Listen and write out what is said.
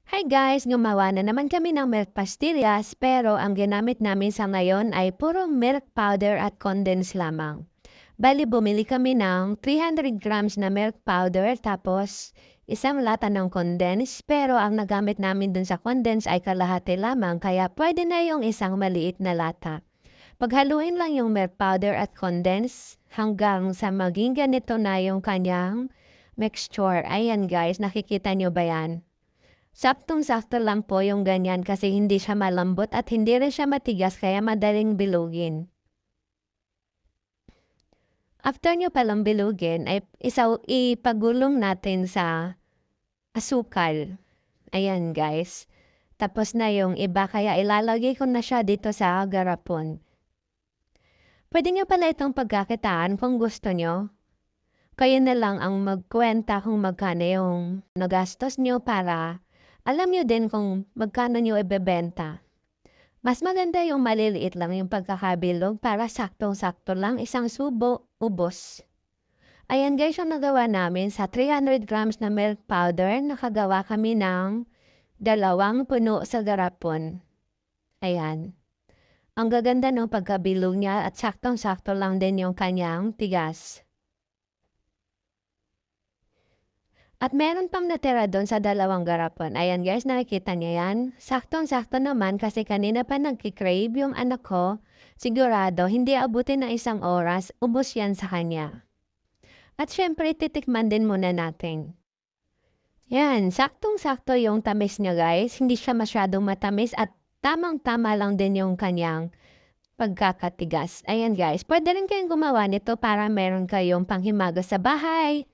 Hi guys! Gumawa na naman kami ng milk pastillas pero ang ginamit namin sa ngayon ay puro milk powder at condensed lamang. Bali bumili kami ng 300 grams na milk powder tapos isang lata ng condensed pero ang nagamit namin dun sa condensed ay kalahati lamang kaya pwede na yung isang maliit na lata. Paghaluin lang yung milk powder at condensed hanggang sa maging ganito na yung kanyang mixture. Ayan guys, nakikita nyo ba yan? Saktong-sakto lang po yung ganyan kasi hindi siya malambot at hindi rin siya matigas kaya madaling bilugin. After nyo palang bilugin ay ipagulong natin sa asukal. Ayan guys. Tapos na yung iba kaya ilalagay ko na siya dito sa garapon. Pwede nyo pala itong pagkakitaan kung gusto nyo. Kayo na lang ang magkwenta kung magkano yung nagastos nyo para alam nyo din kung magkano nyo ibebenta. Mas maganda yung maliliit lang yung pagkakabilog para saktong-sakto lang isang subo, ubos. Ayan guys yung nagawa namin sa 300 grams na milk powder, nakagawa kami ng 2 puno sa garapon. Ayan. Ang gaganda ng pagkabilog niya at saktong-sakto lang din yung kanyang tigas. At meron pang natira doon sa 2 garapon. Ayan guys, nakikita niyo yan? Saktong-sakto naman kasi kanina pa nagkikrave yung anak ko. Sigurado, hindi abutin ng 1 oras, ubos yan sa kanya. At syempre, titikman din muna natin. Yan, saktong-sakto yung tamis niya guys. Hindi siya masyadong matamis at tamang-tama lang din yung kanyang pagkakatigas. Ayan guys, pwede rin kayong gumawa nito para meron kayong panghimagas sa bahay.